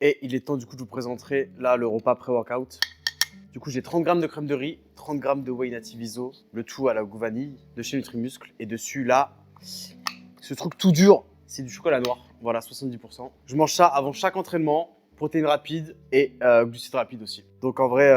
Et il est temps du coup de vous présenter là le repas pré-workout. Du coup, j'ai 30 g de crème de riz, 30 g de whey native iso, le tout à la goût vanille de chez Nutrimuscle. Et dessus, là, ce truc tout dur, c'est du chocolat noir. Voilà, 70%. Je mange ça avant chaque entraînement, protéines rapides et glucides rapides aussi. Donc en vrai,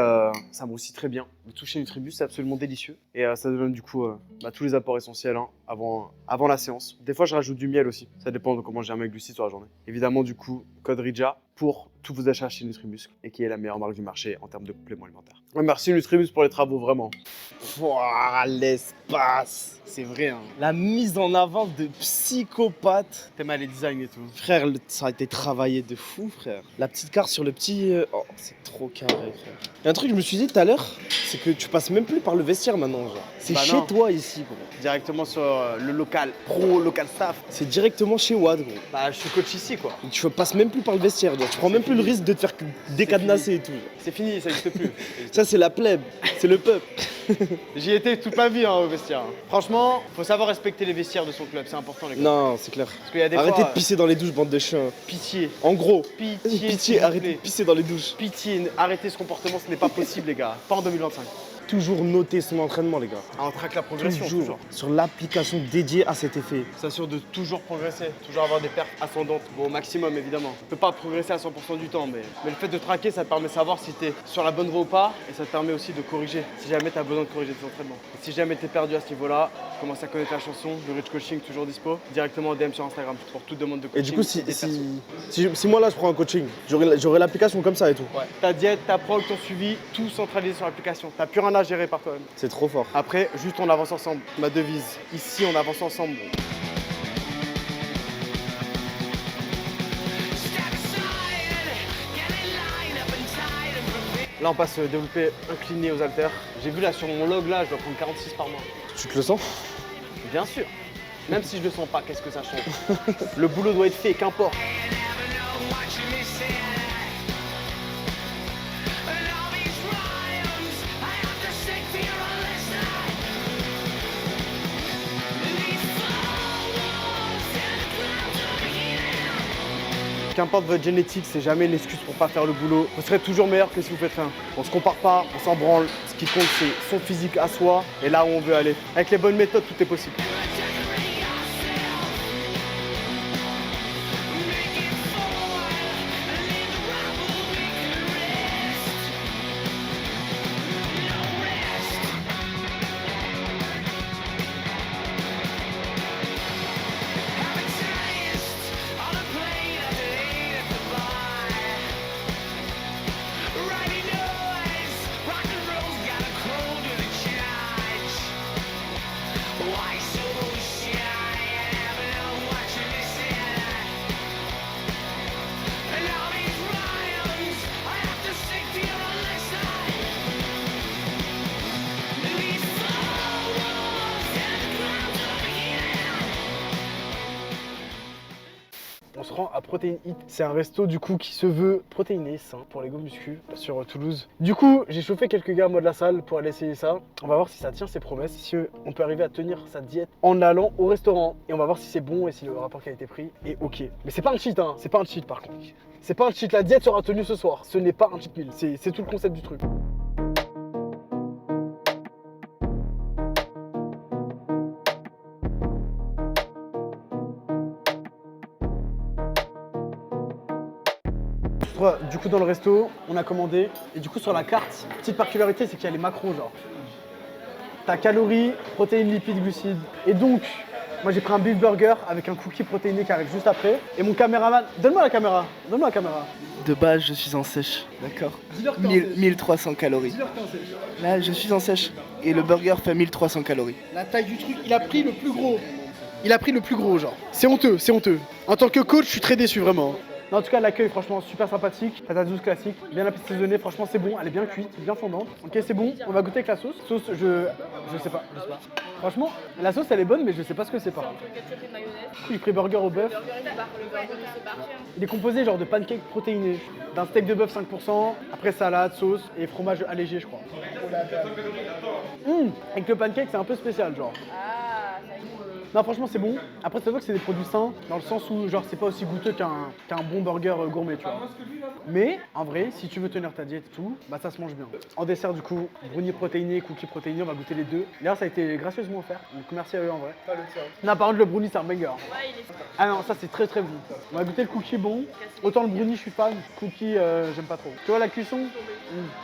ça me aussi très bien. Le tout chez Nutribus, c'est absolument délicieux. Et ça donne du coup tous les apports essentiels hein, avant la séance. Des fois, je rajoute du miel aussi. Ça dépend de comment j'ai mes glucides sur la journée. Évidemment, du coup, code RIJA pour tous vos achats chez Nutrimuscle et qui est la meilleure marque du marché en termes de compléments alimentaires. Ouais, merci Nutrimuscle pour les travaux, vraiment. Wouah, l'espace. C'est vrai, hein. La mise en avant de psychopathe. T'aimes les designs et tout. Frère, ça a été travaillé de fou, frère. La petite carte sur le petit... Oh, c'est trop carré, frère. Il y a un truc que je me suis dit tout à l'heure, c'est que tu passes même plus par le vestiaire maintenant, genre. C'est Bah chez non. toi ici, gros. Directement sur le local pro, local staff. C'est directement chez Watt, gros. Bah, je suis coach ici, quoi. Tu passes même plus par le vestiaire, genre. Tu prends même plus le risque de te faire décadenasser et tout. C'est fini, ça n'existe plus. Ça, c'est la plèbe. C'est le peuple. J'y étais toute ma vie hein, au vestiaire. Franchement, faut savoir respecter les vestiaires de son club, c'est important les gars. Non, c'est clair. Parce qu'il y a des Arrêtez fois, de pisser dans les douches, bande de chiens. pitié. En gros, Pitié, s'il pitié, vous arrêtez plaît. de pisser dans les douches. Pitié, arrêtez ce comportement, ce n'est pas possible les gars. Pas en 2025. Toujours noter son entraînement, les gars. Ah, on traque la progression, toujours. Sur l'application dédiée à cet effet. S'assure de toujours progresser, toujours avoir des perfs ascendantes. Bon, au maximum évidemment. Tu peux pas progresser à 100% du temps, mais le fait de traquer, ça te permet de savoir si tu es sur la bonne voie ou pas. Et ça te permet aussi de corriger, si jamais tu as besoin de corriger tes entraînements. Et si jamais tu es perdu à ce niveau-là, commence à connaître la chanson, le Rich Coaching toujours dispo, directement en DM sur Instagram pour toute demande de coaching. Et du coup, des persos. si moi là je prends un coaching, j'aurai l'application comme ça et tout. Ouais. Ta diète, ta prog, ton suivi, tout centralisé sur l'application. T'as plus rien à gérer par toi-même. C'est trop fort. Après, juste on avance ensemble. Ma devise, ici on avance ensemble. Là on passe développer incliné aux haltères. J'ai vu là sur mon log là, je dois prendre 46 par mois. Tu te le sens? Bien sûr. Même si je le sens pas, qu'est-ce que ça change? Le boulot doit être fait, qu'importe. Qu'importe votre génétique, c'est jamais une excuse pour pas faire le boulot. Vous serez toujours meilleur que si vous faites rien. On se compare pas, on s'en branle. Ce qui compte, c'est son physique à soi et là où on veut aller. Avec les bonnes méthodes, tout est possible. On se rend à Protein Eat. C'est un resto du coup qui se veut protéiné, sain pour les go muscu sur Toulouse. Du coup, j'ai chauffé quelques gars moi de la salle pour aller essayer ça. On va voir si ça tient ses promesses, si on peut arriver à tenir sa diète en allant au restaurant. Et on va voir si c'est bon et si le rapport qualité-prix est ok. Mais c'est pas un cheat, hein. C'est pas un cheat par contre. C'est pas un cheat, la diète sera tenue ce soir. Ce n'est pas un cheat meal, c'est tout le concept du truc. Du coup dans le resto, on a commandé et du coup sur la carte, petite particularité c'est qu'il y a les macros genre. T'as calories, protéines, lipides, glucides. Et donc, moi j'ai pris un beef burger avec un cookie protéiné qui arrive juste après. Et mon caméraman, donne-moi la caméra, donne-moi la caméra. De base, je suis en sèche, d'accord. Dis-leur que t'es en sèche. 1300 calories. Dis-leur que t'es en sèche. Là, je suis en sèche. Et le burger fait 1300 calories. La taille du truc, il a pris le plus gros. Il a pris le plus gros genre. C'est honteux, c'est honteux. En tant que coach, je suis très déçu vraiment. Non, en tout cas, l'accueil, franchement, super sympathique. Patate douce classique, bien assaisonnée, franchement, c'est bon. Elle est bien cuite, bien fondante. Ok, c'est bon. On va goûter avec la sauce. Sauce, je sais pas, Franchement, la sauce, elle est bonne, mais je sais pas ce que c'est par contre. J'ai pris burger au bœuf. Il est composé genre de pancakes protéinés, d'un steak de bœuf 5%, après salade, sauce et fromage allégé, je crois. Avec le pancake, c'est un peu spécial, genre. Non, franchement, c'est bon. Après, ça veut que c'est des produits sains, dans le sens où, genre, c'est pas aussi goûteux qu'un bon burger gourmet, tu vois. Mais, en vrai, si tu veux tenir ta diète et tout, bah ça se mange bien. En dessert, du coup, brownie protéiné, cookie protéiné, on va goûter les deux. D'ailleurs, ça a été gracieusement offert, donc merci à eux en vrai. Non, par contre, le brownie, c'est un banger. Ah non, ça, c'est très très bon. On va goûter le cookie bon. Autant le brownie, je suis fan. Cookie, j'aime pas trop. Tu vois, la cuisson,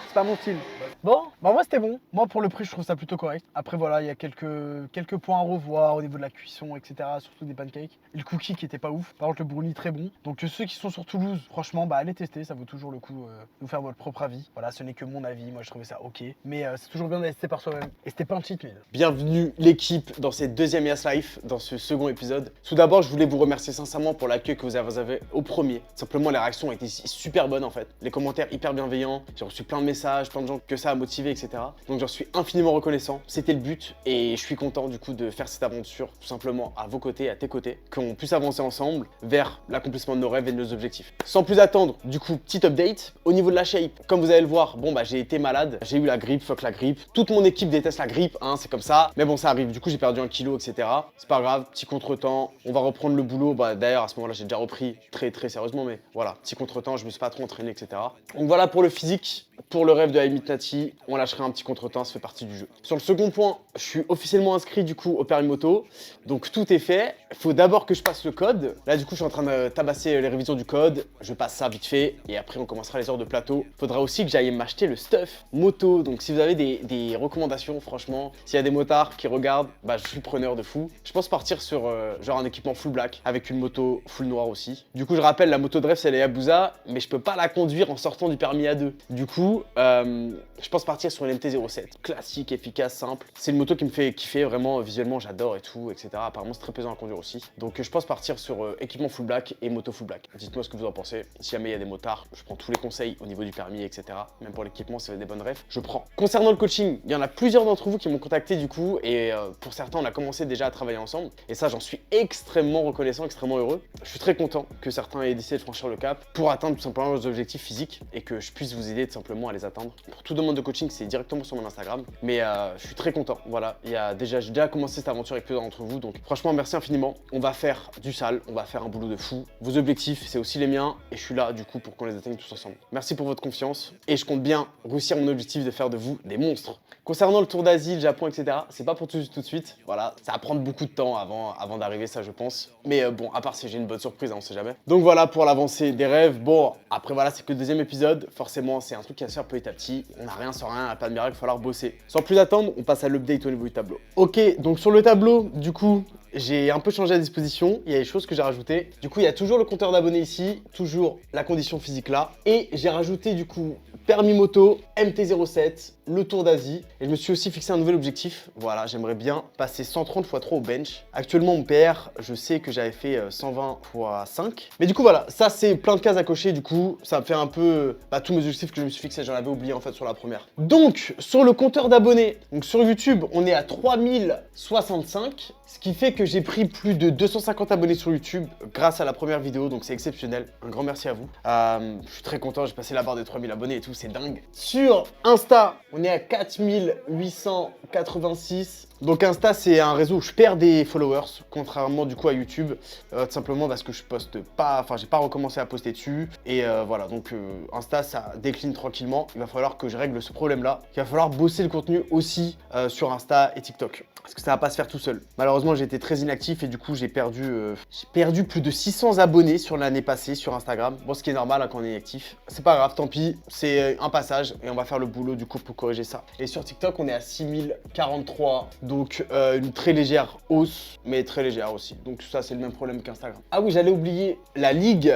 c'est pas mon style. Bon, bah moi c'était bon. Moi pour le prix je trouve ça plutôt correct. Après voilà, il y a quelques points à revoir au niveau de la cuisson, etc. Surtout des pancakes. Et le cookie qui était pas ouf. Par contre le brownie très bon. Donc ceux qui sont sur Toulouse, franchement bah allez tester, ça vaut toujours le coup de vous faire votre propre avis. Voilà, ce n'est que mon avis, moi je trouvais ça ok. Mais c'est toujours bien d'être testé par soi-même. Et c'était pas un cheat meal. Bienvenue l'équipe dans cette deuxième Yas Life, dans ce second épisode. Tout d'abord, je voulais vous remercier sincèrement pour l'accueil que vous avez au premier. Simplement, les réactions ont été super bonnes en fait. Les commentaires hyper bienveillants. J'ai reçu plein de messages, plein de gens que ça a motivé, etc. Donc j'en suis infiniment reconnaissant. C'était le but et je suis content du coup de faire cette aventure tout simplement à vos côtés, à tes côtés, qu'on puisse avancer ensemble vers l'accomplissement de nos rêves et de nos objectifs. Sans plus attendre, du coup, petite update. Au niveau de la shape, comme vous allez le voir, bon bah j'ai été malade, j'ai eu la grippe, fuck la grippe. Toute mon équipe déteste la grippe, hein, c'est comme ça. Mais bon, ça arrive. Du coup, j'ai perdu 1 kilo, etc. C'est pas grave, petit contretemps. On va reprendre le boulot. Bah d'ailleurs, à ce moment-là, j'ai déjà repris très sérieusement, mais voilà, petit contretemps, je me suis pas trop entraîné, etc. Donc voilà pour le physique. Pour le rêve de Amit Nati, on lâcherait un petit contretemps, ça fait partie du jeu. Sur le second point, je suis officiellement inscrit du coup au permis moto. Donc tout est fait. Il faut d'abord que je passe le code. Là du coup, je suis en train de tabasser les révisions du code. Je passe ça vite fait et après on commencera les heures de plateau. Faudra aussi que j'aille m'acheter le stuff moto. Donc si vous avez des recommandations, franchement, s'il y a des motards qui regardent, bah je suis preneur de fou. Je pense partir sur genre un équipement full black avec une moto full noire aussi. Du coup, je rappelle, la moto de rêve c'est la Yabusa, mais je peux pas la conduire en sortant du permis A2. Du coup, je pense partir sur une MT-07. Classique, efficace, simple. C'est une moto qui me fait kiffer, vraiment, visuellement, j'adore et tout, etc. Apparemment, c'est très plaisant à conduire aussi. Donc, je pense partir sur équipement full black et moto full black. Dites-moi ce que vous en pensez. Si jamais il y a des motards, je prends tous les conseils au niveau du permis, etc. Même pour l'équipement, si vous avez des bonnes refs, je prends. Concernant le coaching, il y en a plusieurs d'entre vous qui m'ont contacté du coup, et pour certains, on a commencé déjà à travailler ensemble. Et ça, j'en suis extrêmement reconnaissant, extrêmement heureux. Je suis très content que certains aient décidé de franchir le cap pour atteindre tout simplement leurs objectifs physiques et que je puisse vous aider tout simplement à les atteindre. Pour toute demande de coaching, c'est directement sur mon Instagram. Mais je suis très content. Voilà, j'ai déjà commencé cette aventure avec plusieurs d'entre vous. Donc franchement, merci infiniment. On va faire du sale, on va faire un boulot de fou. Vos objectifs, c'est aussi les miens. Et je suis là du coup pour qu'on les atteigne tous ensemble. Merci pour votre confiance. Et je compte bien réussir mon objectif de faire de vous des monstres. Concernant le tour d'Asie, le Japon, etc., c'est pas pour tout de suite. Voilà, ça va prendre beaucoup de temps avant d'arriver, ça je pense. Mais bon, à part si j'ai une bonne surprise, hein, on sait jamais. Donc voilà pour l'avancée des rêves. Bon, après voilà, c'est que le deuxième épisode. Forcément, c'est un truc qui va se faire petit à petit. On n'a rien sans rien, pas de miracle, il va falloir bosser. Sans plus attendre, on passe à l'update au niveau du tableau. Ok, donc sur le tableau, du coup, j'ai un peu changé la disposition, il y a des choses que j'ai rajoutées. Du coup, il y a toujours le compteur d'abonnés ici, toujours la condition physique là. Et j'ai rajouté du coup permis moto, MT-07, le Tour d'Asie. Et je me suis aussi fixé un nouvel objectif. Voilà, j'aimerais bien passer 130 x 3 au bench. Actuellement, mon PR, je sais que j'avais fait 120 x 5. Mais du coup, voilà, ça c'est plein de cases à cocher. Du coup, ça me fait un peu tous mes objectifs que je me suis fixé. J'en avais oublié en fait sur la première. Donc, sur le compteur d'abonnés, donc sur YouTube, on est à 3065. Ce qui fait que j'ai pris plus de 250 abonnés sur YouTube grâce à la première vidéo, donc c'est exceptionnel. Un grand merci à vous. Je suis très content, j'ai passé la barre des 3000 abonnés et tout, c'est dingue. Sur Insta, on est à 4886. Donc Insta, c'est un réseau où je perds des followers, contrairement du coup à YouTube, tout simplement parce que je poste pas, j'ai pas recommencé à poster dessus. Et voilà, donc Insta, ça décline tranquillement. Il va falloir que je règle ce problème-là. Il va falloir bosser le contenu aussi sur Insta et TikTok. Parce que ça va pas se faire tout seul. Malheureusement, j'ai été très inactif et du coup, j'ai perdu plus de 600 abonnés sur l'année passée sur Instagram. Bon, ce qui est normal hein, quand on est actif. C'est pas grave, tant pis, c'est un passage et on va faire le boulot du coup pour corriger ça. Et sur TikTok, on est à 6043, donc une très légère hausse, mais très légère aussi. Donc ça, c'est le même problème qu'Instagram. Ah oui, j'allais oublier la ligue.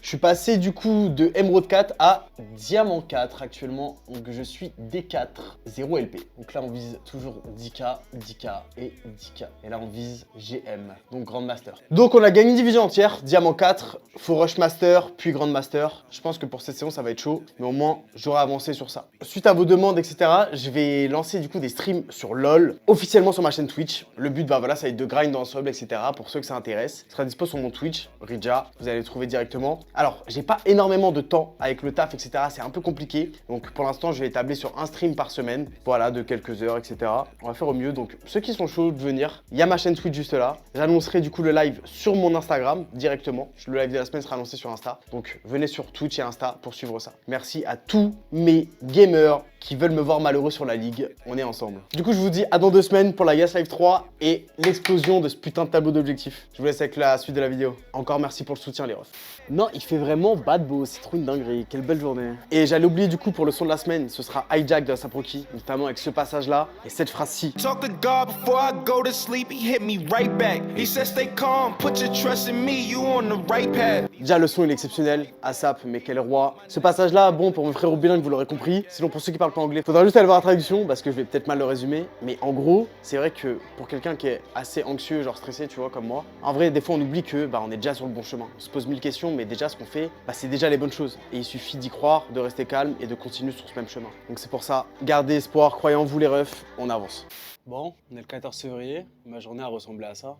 Je suis passé du coup de Emerald 4 à Diamant 4 actuellement. Donc je suis D4, 0 LP. Donc là, on vise toujours 10K, 10K et 10K. Et là, on vise GM, donc Grand Master. Donc, on a gagné une division entière, Diamant 4, faut Rush Master, puis Grand Master. Je pense que pour cette saison, ça va être chaud, mais au moins, j'aurai avancé sur ça. Suite à vos demandes, etc., je vais lancer du coup des streams sur LoL. Officiellement, officiellement sur ma chaîne Twitch. Le but, bah voilà, ça va être de grind dans le sub, etc. Pour ceux que ça intéresse. Ce sera dispo sur mon Twitch, Rija. Vous allez le trouver directement. Alors, j'ai pas énormément de temps avec le taf, etc. C'est un peu compliqué. Donc, pour l'instant, je vais établir sur un stream par semaine. Voilà, de quelques heures, etc. On va faire au mieux. Donc, ceux qui sont chauds de venir, il y a ma chaîne Twitch juste là. J'annoncerai du coup le live sur mon Instagram directement. Le live de la semaine sera annoncé sur Insta. Donc, venez sur Twitch et Insta pour suivre ça. Merci à tous mes gamers qui veulent me voir malheureux sur la ligue. On est ensemble. Du coup, je vous dis à dans 2 semaines pour la Gas Live 3 et l'explosion de ce putain de tableau d'objectifs. Je vous laisse avec la suite de la vidéo. Encore merci pour le soutien, les refs. Non, il fait vraiment bad beau, c'est trop une dinguerie. Quelle belle journée. Et j'allais oublier du coup pour le son de la semaine, ce sera Hijack de la Saproki, notamment avec ce passage-là et cette phrase-ci. Talk to God before I go to sleep, he hit me right back. He said stay calm, put your trust in me, you on the right path. Déjà le son il est exceptionnel, ASAP, mais quel roi. Ce passage-là, bon pour mes frères bilingues, vous l'aurez compris. Sinon pour ceux qui parlent pas anglais, faudra juste aller voir la traduction parce que je vais peut-être mal le résumer. Mais en gros, c'est vrai que pour quelqu'un qui est assez anxieux, genre stressé, tu vois, comme moi, en vrai des fois on oublie que on est déjà sur le bon chemin. On se pose 1000 questions, mais déjà ce qu'on fait, c'est déjà les bonnes choses. Et il suffit d'y croire, de rester calme et de continuer sur ce même chemin. Donc c'est pour ça, gardez espoir, croyez en vous les refs, on avance. Bon, on est le 14 février, ma journée a ressemblé à ça.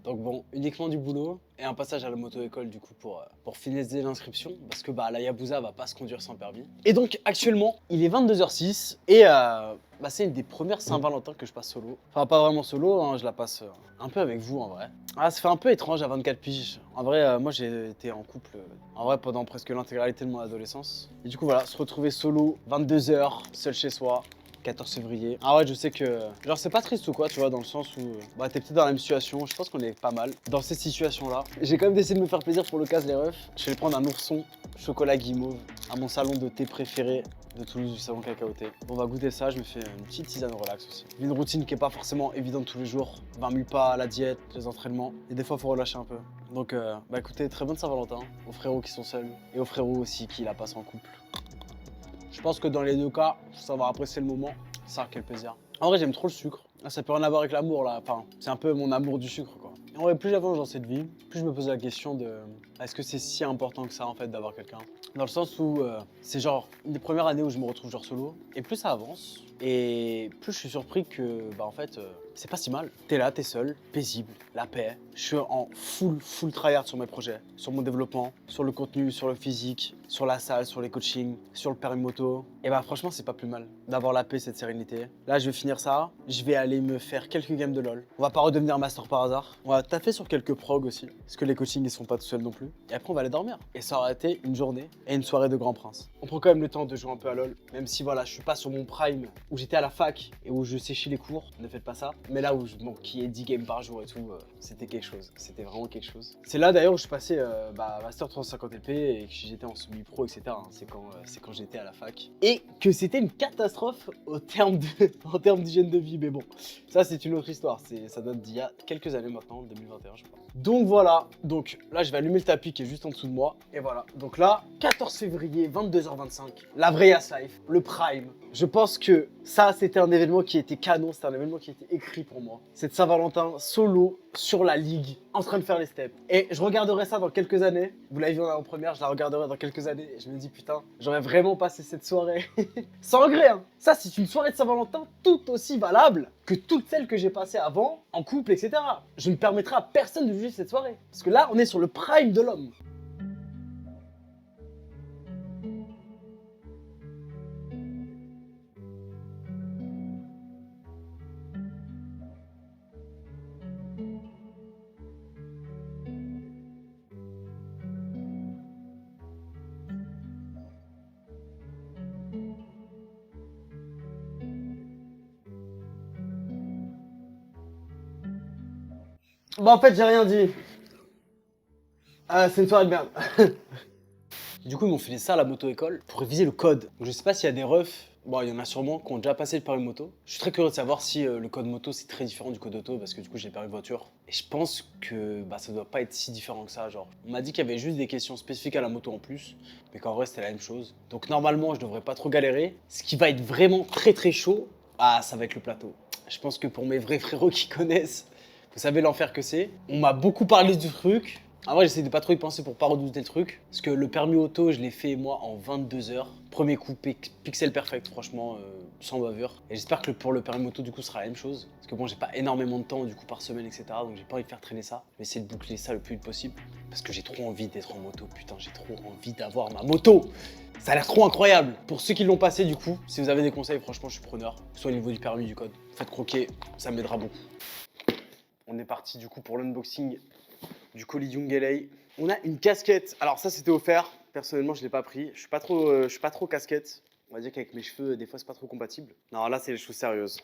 Donc bon, uniquement du boulot et un passage à la moto-école du coup pour finaliser l'inscription parce que la Yabusa va pas se conduire sans permis. Et donc actuellement, il est 22h06 et c'est une des premières Saint-Valentin que je passe solo. Enfin pas vraiment solo, hein, je la passe un peu avec vous en vrai. Ah, ça fait un peu étrange à 24 piges. En vrai, moi j'ai été en couple en vrai pendant presque l'intégralité de mon adolescence. Et du coup voilà, se retrouver solo, 22h, seul chez soi. 14 février. Ah ouais, je sais que... Genre, c'est pas triste ou quoi, tu vois, dans le sens où... t'es peut-être dans la même situation, je pense qu'on est pas mal dans ces situations-là. J'ai quand même décidé de me faire plaisir pour le casse les refs. Je vais prendre un ourson chocolat guimauve à mon salon de thé préféré de Toulouse, du salon Cacaoté. On va goûter ça, je me fais une petite tisane relax aussi. Une routine qui est pas forcément évidente tous les jours. 20 000 pas, la diète, les entraînements. Et des fois, faut relâcher un peu. Donc, écoutez, très bonne Saint-Valentin aux frérots qui sont seuls et aux frérots aussi qui la passent en couple. Je pense que dans les deux cas, ça va apprécier le moment. Ça, quel plaisir. En vrai, j'aime trop le sucre. Ça peut rien à voir avec l'amour là. Enfin, c'est un peu mon amour du sucre quoi. En vrai, plus j'avance dans cette vie, plus je me pose la question de est-ce que c'est si important que ça en fait d'avoir quelqu'un. Dans le sens où c'est genre une des premières années où je me retrouve genre solo. Et plus ça avance, et plus je suis surpris que en fait c'est pas si mal. T'es là, t'es seul, paisible, la paix. Je suis en full tryhard sur mes projets, sur mon développement, sur le contenu, sur le physique, sur la salle, sur les coachings, sur le permis moto. Et franchement c'est pas plus mal d'avoir la paix, cette sérénité. Là je vais finir ça, je vais aller me faire quelques games de LoL. On va pas redevenir master par hasard. On va taffer sur quelques prog aussi, parce que les coachings ils sont pas tout seuls non plus. Et après on va aller dormir. Et ça aura été une journée et une soirée de grand prince. On prend quand même le temps de jouer un peu à LoL, même si voilà je suis pas sur mon prime où j'étais à la fac et où je séchais les cours, ne faites pas ça. Mais là où je manquais 10 games par jour et tout, c'était quelque chose, c'était vraiment quelque chose. C'est là d'ailleurs où je passais master 350 LP et que j'étais en semi-pro, etc. C'est quand j'étais à la fac. Et que c'était une catastrophe en termes d'hygiène de vie, mais bon, ça c'est une autre histoire, ça date d'il y a quelques années maintenant, 2021 je crois. Donc voilà, donc là je vais allumer le tapis qui est juste en dessous de moi, et voilà. Donc là, 14 février, 22h25, la vraie Yas Life, le prime. Je pense que ça c'était un événement qui était canon, c'était un événement qui était écrit pour moi. Cette Saint-Valentin solo sur la ligue, en train de faire les steps. Et je regarderai ça dans quelques années, vous l'avez vu en première, je la regarderai dans quelques années, et je me dis putain, j'aurais vraiment passé cette soirée sans regret, hein. Ça c'est une soirée de Saint-Valentin tout aussi valable que toutes celles que j'ai passées avant, en couple, etc. Je ne permettrai à personne de juger cette soirée. Parce que là, on est sur le prime de l'homme. En fait, j'ai rien dit. C'est une soirée de merde. Du coup, ils m'ont filé ça à la moto-école pour réviser le code. Donc, je sais pas s'il y a des refs. Bon, il y en a sûrement qui ont déjà passé le permis moto. Je suis très curieux de savoir si le code moto c'est très différent du code auto parce que du coup j'ai le permis voiture. Et je pense que ça doit pas être si différent que ça. Genre, on m'a dit qu'il y avait juste des questions spécifiques à la moto en plus, mais qu'en vrai c'était la même chose. Donc normalement je devrais pas trop galérer. Ce qui va être vraiment très chaud, ça va être le plateau. Je pense que pour mes vrais frérots qui connaissent, vous savez l'enfer que c'est. On m'a beaucoup parlé du truc. En vrai, j'essaie de pas trop y penser pour pas redouter le truc. Parce que le permis auto, je l'ai fait moi en 22 heures. Premier coup, pixel perfect, franchement, sans bavure. Et j'espère que pour le permis auto, du coup, ce sera la même chose. Parce que bon, j'ai pas énormément de temps, du coup, par semaine, etc. Donc j'ai pas envie de faire traîner ça. Je vais essayer de boucler ça le plus vite possible. Parce que j'ai trop envie d'être en moto. Putain, j'ai trop envie d'avoir ma moto. Ça a l'air trop incroyable. Pour ceux qui l'ont passé, du coup, si vous avez des conseils, franchement, je suis preneur. Que ce soit au niveau du permis, du code. Faites croquer, ça m'aidera beaucoup. On est parti du coup pour l'unboxing du colis Young. On a une casquette. Alors ça c'était offert. Personnellement je l'ai pas pris. Je suis pas trop casquette. On va dire qu'avec mes cheveux des fois c'est pas trop compatible. Non là c'est les choses sérieuses.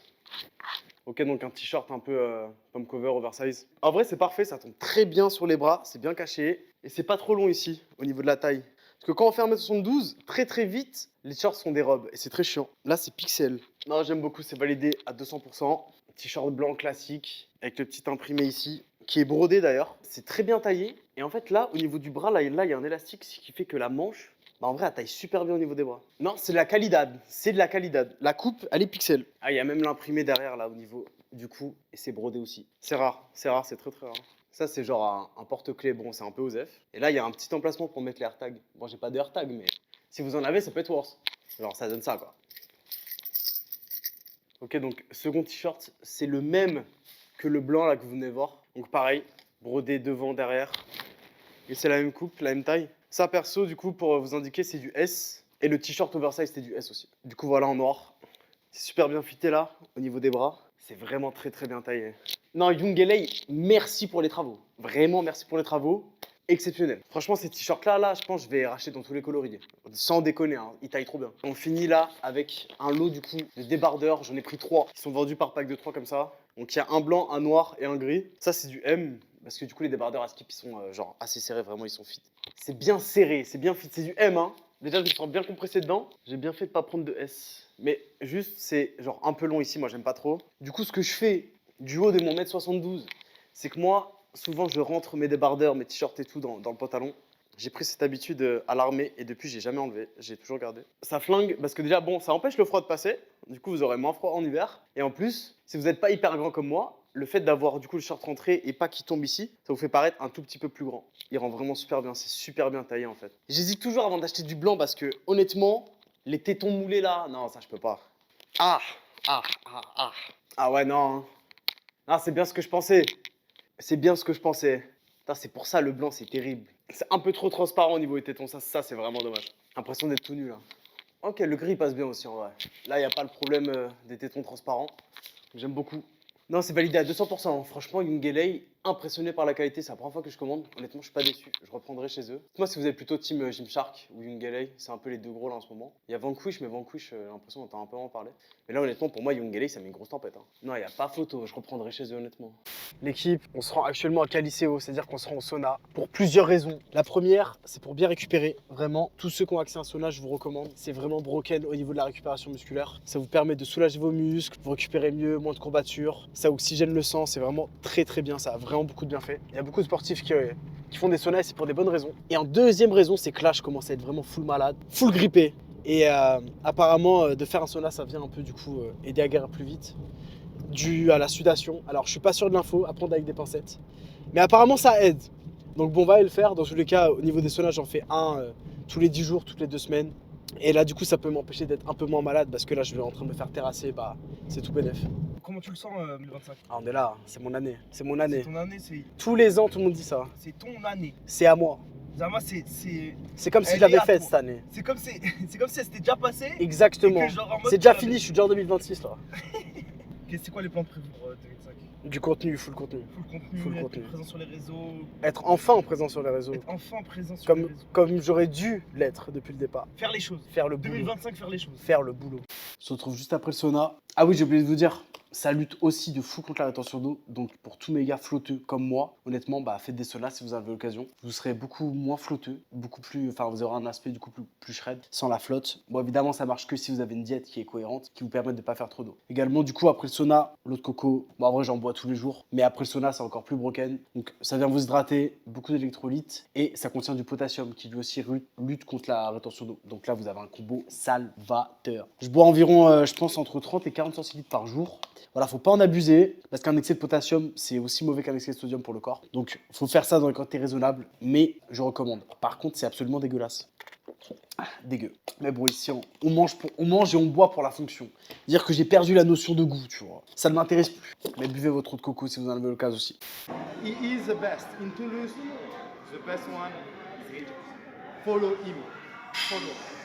Ok donc un t-shirt un peu pomme cover oversize. En vrai c'est parfait, ça tombe très bien sur les bras, c'est bien caché et c'est pas trop long ici au niveau de la taille. Parce que quand on fait 1m72, très vite, les shorts sont des robes et c'est très chiant. Là c'est pixel. Non j'aime beaucoup, c'est validé à 200%. T-shirt blanc classique avec le petit imprimé ici qui est brodé d'ailleurs. C'est très bien taillé et en fait là au niveau du bras là il y a un élastique ce qui fait que la manche en vrai elle taille super bien au niveau des bras. Non c'est de la qualidad, c'est de la qualidad. La coupe elle est pixel. Ah il y a même l'imprimé derrière là au niveau du cou et c'est brodé aussi. C'est rare, c'est très rare. Ça c'est genre un porte-clés, bon c'est un peu osef. Et là il y a un petit emplacement pour mettre les AirTags. Bon j'ai pas de AirTags mais si vous en avez ça peut être worse. Genre ça donne ça quoi. Ok, donc second t-shirt, c'est le même que le blanc là que vous venez de voir. Donc pareil, brodé devant, derrière. Et c'est la même coupe, la même taille. Ça perso, du coup, pour vous indiquer, c'est du S. Et le t-shirt oversize, c'était du S aussi. Du coup, voilà en noir. C'est super bien fité là, au niveau des bras. C'est vraiment très bien taillé. Non, Young, merci pour les travaux. Vraiment, merci pour les travaux. Exceptionnel. Franchement, ces t-shirts là, je pense que je vais les racheter dans tous les coloris. Sans déconner, hein, ils taillent trop bien. On finit là avec un lot du coup de débardeurs. J'en ai pris 3 qui sont vendus par pack de 3 comme ça. Donc il y a un blanc, un noir et un gris. Ça c'est du M parce que du coup les débardeurs à skip ils sont genre assez serrés, vraiment ils sont fit. C'est bien serré, c'est bien fit, c'est du M hein. Déjà je me sens bien compressé dedans. J'ai bien fait de pas prendre de S. Mais juste c'est genre un peu long ici, moi j'aime pas trop. Du coup ce que je fais du haut de mon 1m72, c'est que moi souvent, je rentre mes débardeurs, mes t-shirts et tout dans le pantalon. J'ai pris cette habitude à l'armée et depuis, j'ai jamais enlevé. J'ai toujours gardé. Ça flingue parce que déjà, bon, ça empêche le froid de passer. Du coup, vous aurez moins froid en hiver. Et en plus, si vous n'êtes pas hyper grand comme moi, le fait d'avoir du coup le short rentré et pas qui tombe ici, ça vous fait paraître un tout petit peu plus grand. Il rend vraiment super bien. C'est super bien taillé en fait. J'hésite toujours avant d'acheter du blanc parce que honnêtement, les tétons moulés là, non, ça je peux pas. Ah ouais, non. Hein. Ah, c'est bien ce que je pensais. C'est bien ce que je pensais. C'est pour ça le blanc c'est terrible. C'est un peu trop transparent au niveau des tétons, ça c'est vraiment dommage. L'impression d'être tout nu là. Ok, le gris passe bien aussi en vrai. Là il n'y a pas le problème des tétons transparents. J'aime beaucoup. Non, c'est validé à 200%. Franchement, Young, impressionné par la qualité. C'est la première fois que je commande. Honnêtement, je suis pas déçu. Je reprendrai chez eux. Moi, si vous êtes plutôt team Gymshark ou Young, c'est un peu les deux gros là en ce moment. Il y a Vanquish, mais Vanquish, j'ai l'impression d'entendre un peu en parler. Mais là, honnêtement, pour moi, Young, ça met une grosse tempête. Hein. Non, il n'y a pas photo. Je reprendrai chez eux, honnêtement. L'équipe, on se rend actuellement à Caliceo, c'est-à-dire qu'on se rend au sauna pour plusieurs raisons. La première, c'est pour bien récupérer. Vraiment, tous ceux qui ont accès à un sauna, je vous recommande. C'est vraiment broken au niveau de la récupération musculaire. Ça vous permet de soulager vos muscles, vous récupérez mieux, moins de courbatures. Ça oxygène le sang, c'est vraiment très bien. Ça a vraiment beaucoup de bienfaits. Il y a beaucoup de sportifs qui font des saunas et c'est pour des bonnes raisons. Et en deuxième raison, c'est que là, je commence à être vraiment full malade, full grippé. Et apparemment, de faire un sauna, ça vient un peu du coup aider à guérir plus vite. Dû à la sudation. Alors je suis pas sûr de l'info, à prendre avec des pincettes. Mais apparemment ça aide. Donc bon, on va aller le faire. Dans tous les cas, au niveau des saunas, j'en fais un tous les 10 jours, toutes les 2 semaines. Et là du coup ça peut m'empêcher d'être un peu moins malade parce que là je vais en train de me faire terrasser, bah c'est tout bénef. Comment tu le sens 2025? Ah, on est là, c'est mon année, c'est mon C'est année. ton année, c'est Tous les ans tout le monde dit ça. c'est ton année. C'est à moi. Moi, C'est comme si Elle je l'avais est à faite toi. cette année. c'est comme si c'était déjà passé. Exactement. Et que genre en mode C'est déjà tu fini, avais- je suis déjà en 2026 là. C'est quoi les plans prévus pour 2025? Du contenu, full contenu. Full Full contenu, contenu. être présent sur les réseaux, Être enfin présent sur les réseaux. être enfin présent sur les Comme, réseaux. comme j'aurais dû l'être depuis le départ. Faire les choses. Faire le boulot. 2025, faire les choses. Faire le boulot. On se retrouve juste après le sauna. Ah oui, j'ai oublié de vous dire, ça lutte aussi de fou contre la rétention d'eau. Donc pour tous mes gars flotteux comme moi, honnêtement, bah faites des saunas si vous avez l'occasion. Vous serez beaucoup moins flotteux, beaucoup plus, enfin vous aurez un aspect du coup plus shred sans la flotte. Bon évidemment ça marche que si vous avez une diète qui est cohérente, qui vous permet de ne pas faire trop d'eau. Également du coup après le sauna, l'eau de coco, bon en vrai j'en bois tous les jours, mais après le sauna c'est encore plus broken. Donc ça vient vous hydrater, beaucoup d'électrolytes et ça contient du potassium qui lui aussi lutte contre la rétention d'eau. Donc là vous avez un combo salvateur. Je bois environ, je pense entre 30 et 40 centilitres par jour. Voilà, faut pas en abuser, parce qu'un excès de potassium, c'est aussi mauvais qu'un excès de sodium pour le corps. Donc, faut faire ça dans les quantités raisonnables, mais je recommande. Par contre, c'est absolument dégueulasse. Ah, dégueu. Mais bon, ici, on mange et on boit pour la fonction. Dire que j'ai perdu la notion de goût, tu vois. Ça ne m'intéresse plus. Mais buvez votre eau de coco si vous en avez l'occasion aussi. He is the best. In Toulouse, the best one. Follow him. Follow.